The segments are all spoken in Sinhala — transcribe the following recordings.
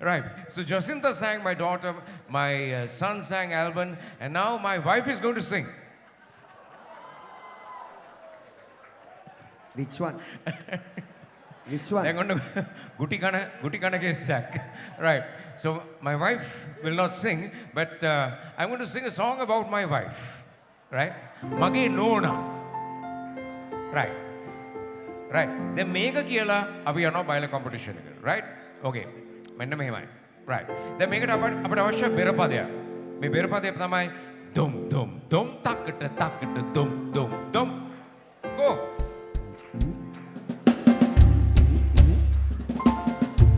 Right. So Jacinta sang, my daughter, my son sang Alban, and now my wife is going to sing. Which one? Which one? They're going to guti kana kesak. Right. So my wife will not sing, but I'm going to sing a song about my wife. Right. Mage nona. Right. Right. Then mega kiyala අපි යනවා බයිල competition එකට. Right? Okay. මෙන්න මෙහෙමයි. Right. දැන් මේකට අපිට අවශ්‍ය බෙරපදයක්. මේ බෙරපදය තමයි දුම් දුම් දුම් තකට තකට දුම් දුම් දුම්. Go.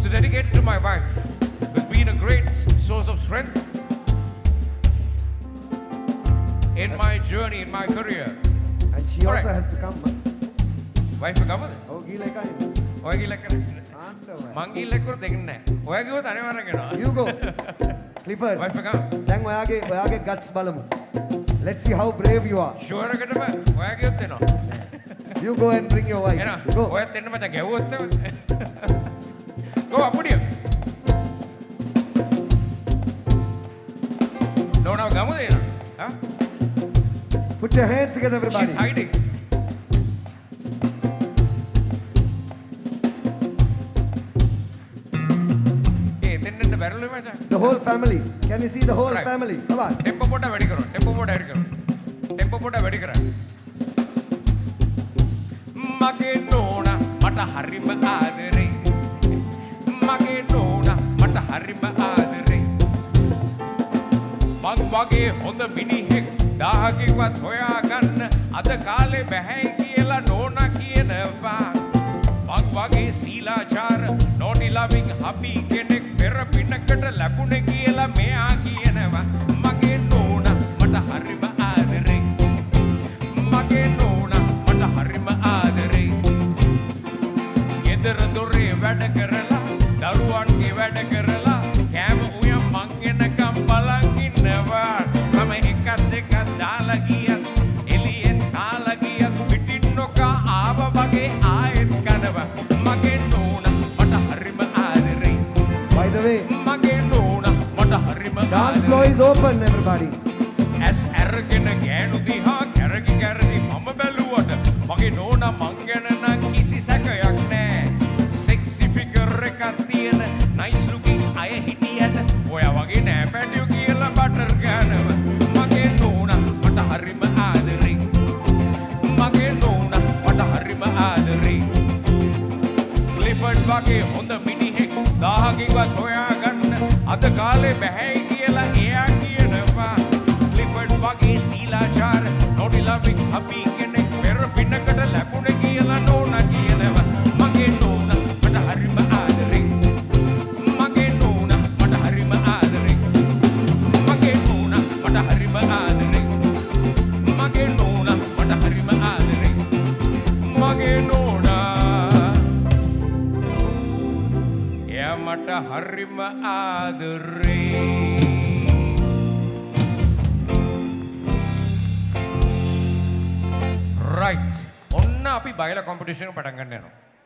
To dedicate to my wife, who's been a great source of strength in my journey, in my career. And she All also right. has to come. Wife ගමද? Oh, gila kan? ඔය ගිල්ල කරන්නේ. මං ගිල්ල කර දෙන්නේ නැහැ. ඔයා කිව්වොත් අනිවාර්යෙන් එනවා. You go. Clifford. Wife ගම. දැන් ඔයාගේ guts බලමු. Let's see how brave you are. Sure එකටම ඔයා කිව්වොත් එනවා. You go and bring your wife. එනවා. Go. ඔයත් එන්න මචං ගැව්වොත් එම. Go අපුඩිය. නෝනා ගමද එනවා. හා? Put your hands together, everybody. She's hiding. The whole family. Can you see the whole Right. family? Come on. Tempo पोटा වැඩි කරනවා. टेम्पो पोटा වැඩි කරනවා. टेम्पो पोटा වැඩි කරා. මගේ නෝනා මට හරිම ආදරේ. මගේ නෝනා මට හරිම ආදරේ. මං වගේ හොඳ මිනිහෙක් දහකින්වත් හොයාගන්න අද කාලේ බැහැයි කියලා නෝනා කියනවා. මං වගේ සීලාචාර නොටි ලවිං හබි කෙනෙක් පෙර පිනකට ලැබුණේ කියලා මෙයා කියනවා. මගේ නෝනා මට හරිම ආදරේ. මගේ නෝනා මට හරිම ආදරේ. ගෙදර දොරේ වැඩ කරලා දරුවන්ගේ වැඩ කරලා කෑම උයන් මං එනකම් බලන් ඉන්නවා. මම එකක් දෙකක් දාලා ගියත් එළියෙන් කාලා ගියත් පිටින් නොකා ආව වගේ ආයෙත් කනවා. මගේ නෝනා මට හරිම ආදරේ. By the way, මගේ නෝනා මට හරිම dance floor is open, everybody. ඇස් ඇරගෙන ගෑනු දිහා කැරකි කැරකි මම බැලුවට මගේ නෝනා මං ගැන නම් කිසි සැකයක් නෑ. සෙක්සි ෆිගර් එකක් තියෙන නයිස් ලුකින් අය හිටියට ඔයා වගේ නෑ පැටියෝ කියලා බටර් ගන්නවා. මගේ නෝනා මට හරිම ආදරේ. මගේ නෝනා මට හරිම ආදරේ. ක්ලිෆර්ඩ් වගේ හොඳ මිනිහෙක් 1000කින්වත් හොයාගන්න අද කාලේ බැහැයි කියලා එයා කියනවා. ක්ලිෆර්ඩ් වගේ සීලාචාර නොටි ලවිං හබි කෙනෙක් පෙර පිනකට ලැබුණේ කියලා නෝනා කියනවා. මගේ නෝනා මට හරිම ආදරේ. මගේ නෝනා මට හරිම ආදරේ. මගේ නෝනා මට හරිම ආදරේ. මගේ නෝනා මට හරිම ආදරේ. මගේ නෝනා එයා මට හරිම ආදරේ. Right. ඔන්න අපි බයිලා කොම්පිටිෂන් එක පටන් ගන්න යනවා.